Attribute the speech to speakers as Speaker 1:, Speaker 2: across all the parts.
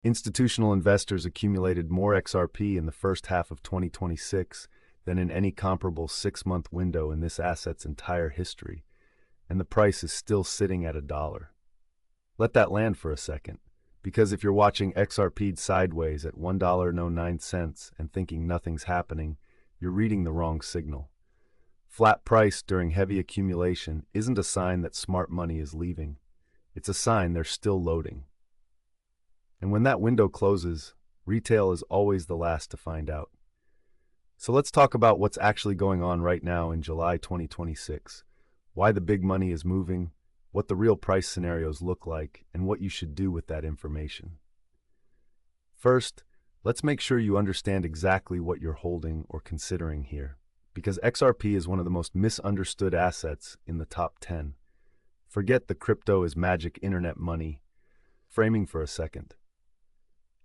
Speaker 1: Institutional investors accumulated more XRP in the first half of 2026 than in any comparable 6-month window in this asset's entire history, and the price is still sitting at $1. Let that land for a second, because if you're watching XRP sideways at $1.09 and thinking nothing's happening, you're reading the wrong signal. Flat price during heavy accumulation isn't a sign that smart money is leaving. It's a sign they're still loading. And when that window closes, retail is always the last to find out. So let's talk about what's actually going on right now in July 2026, why the big money is moving, what the real price scenarios look like, and what you should do with that information. First, let's make sure you understand exactly what you're holding or considering here, because XRP is one of the most misunderstood assets in the top 10. Forget the crypto is magic internet money. Framing for a second.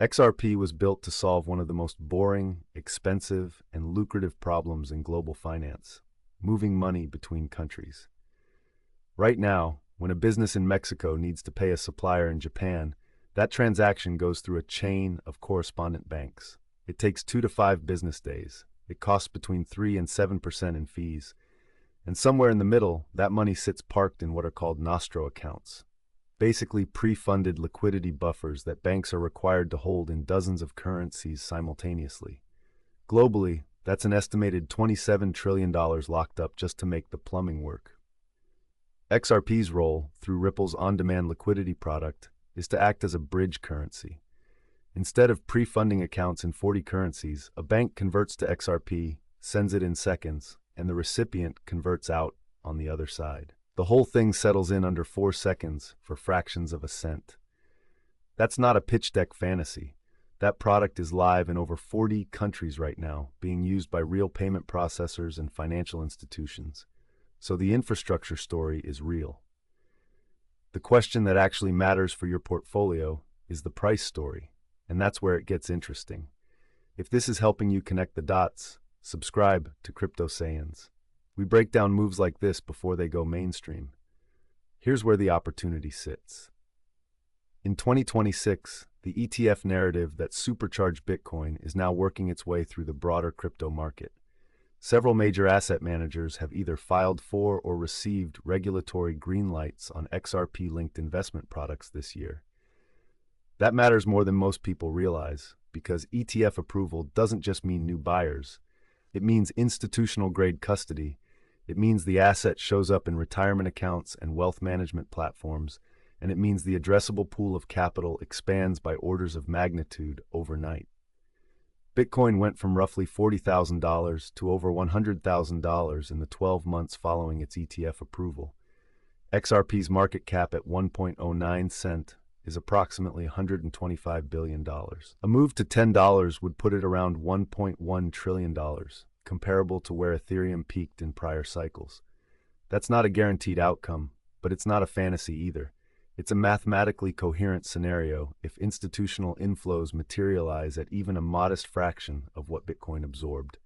Speaker 1: XRP was built to solve one of the most boring, expensive, and lucrative problems in global finance: moving money between countries. Right now, when a business in Mexico needs to pay a supplier in Japan, that transaction goes through a chain of correspondent banks. It takes 2 to 5 business days. It costs between 3 and 7% in fees. And somewhere in the middle, that money sits parked in what are called nostro accounts. Basically pre-funded liquidity buffers that banks are required to hold in dozens of currencies simultaneously. Globally, that's an estimated $27 trillion locked up just to make the plumbing work. XRP's role, through Ripple's On-Demand Liquidity product, is to act as a bridge currency. Instead of pre-funding accounts in 40 currencies, a bank converts to XRP, sends it in seconds, and the recipient converts out on the other side. The whole thing settles in under 4 seconds for fractions of a cent. That's not a pitch deck fantasy. That product is live in over 40 countries right now, being used by real payment processors and financial institutions. So the infrastructure story is real. The question that actually matters for your portfolio is the price story, and that's where it gets interesting. If this is helping you connect the dots, subscribe to Crypto Sayans. We break down moves like this before they go mainstream. Here's where the opportunity sits. In 2026, the ETF narrative that supercharged Bitcoin is now working its way through the broader crypto market. Several major asset managers have either filed for or received regulatory green lights on XRP-linked investment products this year. That matters more than most people realize, because ETF approval doesn't just mean new buyers. It means institutional-grade custody. It means the asset shows up in retirement accounts and wealth management platforms, and it means the addressable pool of capital expands by orders of magnitude overnight. Bitcoin went from roughly $40,000 to over $100,000 in the 12 months following its ETF approval. XRP's market cap at 1.09 cent is approximately $125 billion. A move to $10 would put it around $1.1 trillion, comparable to where Ethereum peaked in prior cycles. That's not a guaranteed outcome, but it's not a fantasy either. It's a mathematically coherent scenario if institutional inflows materialize at even a modest fraction of what Bitcoin absorbed.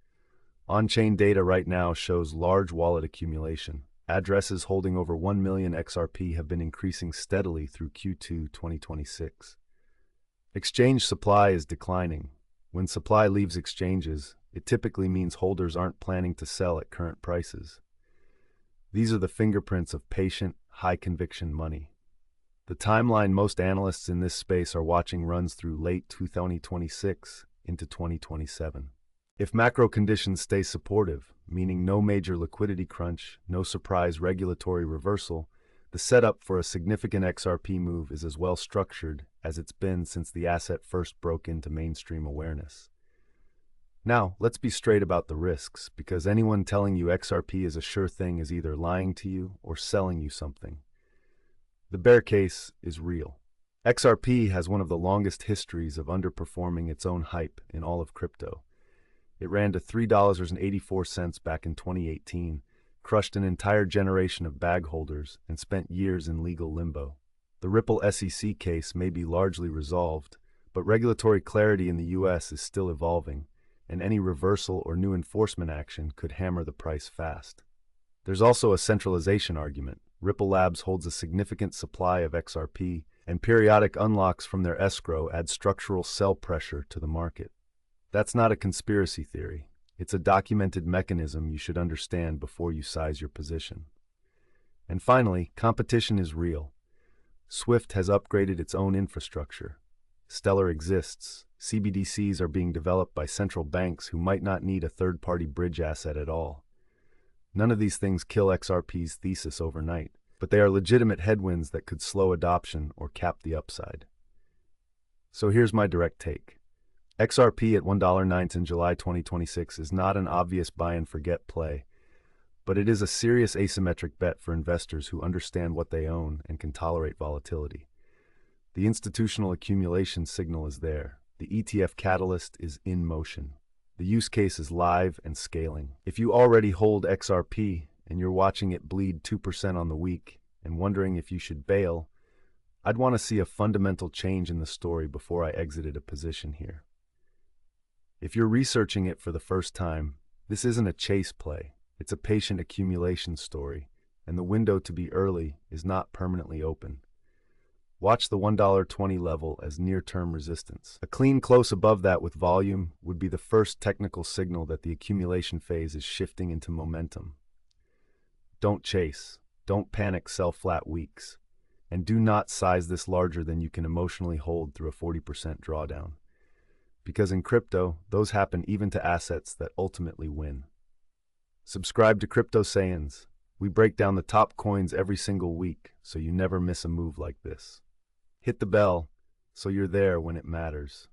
Speaker 1: On-chain data right now shows large wallet accumulation. Addresses holding over 1 million XRP have been increasing steadily through Q2 2026. Exchange supply is declining. When supply leaves exchanges, it typically means holders aren't planning to sell at current prices. These are the fingerprints of patient, high-conviction money. The timeline most analysts in this space are watching runs through late 2026 into 2027. If macro conditions stay supportive, meaning no major liquidity crunch, no surprise regulatory reversal, the setup for a significant XRP move is as well structured as it's been since the asset first broke into mainstream awareness. Now, let's be straight about the risks, because anyone telling you XRP is a sure thing is either lying to you or selling you something. The bear case is real. XRP has one of the longest histories of underperforming its own hype in all of crypto. It ran to $3.84 back in 2018, crushed an entire generation of bag holders, and spent years in legal limbo. The Ripple SEC case may be largely resolved, but regulatory clarity in the US is still evolving, and any reversal or new enforcement action could hammer the price fast. There's also a centralization argument. Ripple Labs holds a significant supply of XRP, and periodic unlocks from their escrow add structural sell pressure to the market. That's not a conspiracy theory. It's a documented mechanism you should understand before you size your position. And finally, competition is real. Swift has upgraded its own infrastructure. Stellar exists. CBDCs are being developed by central banks who might not need a third-party bridge asset at all. None of these things kill XRP's thesis overnight, but they are legitimate headwinds that could slow adoption or cap the upside. So here's my direct take. XRP at $1.09 in July 2026 is not an obvious buy-and-forget play, but it is a serious asymmetric bet for investors who understand what they own and can tolerate volatility. The institutional accumulation signal is there. The ETF catalyst is in motion. The use case is live and scaling. If you already hold XRP and you're watching it bleed 2% on the week and wondering if you should bail, I'd want to see a fundamental change in the story before I exited a position here. If you're researching it for the first time, this isn't a chase play. It's a patient accumulation story, and the window to be early is not permanently open. Watch the $1.20 level as near-term resistance. A clean close above that with volume would be the first technical signal that the accumulation phase is shifting into momentum. Don't chase. Don't panic sell flat weeks. And do not size this larger than you can emotionally hold through a 40% drawdown. Because in crypto, those happen even to assets that ultimately win. Subscribe to Crypto Sayins. We break down the top coins every single week, so you never miss a move like this. Hit the bell, so you're there when it matters.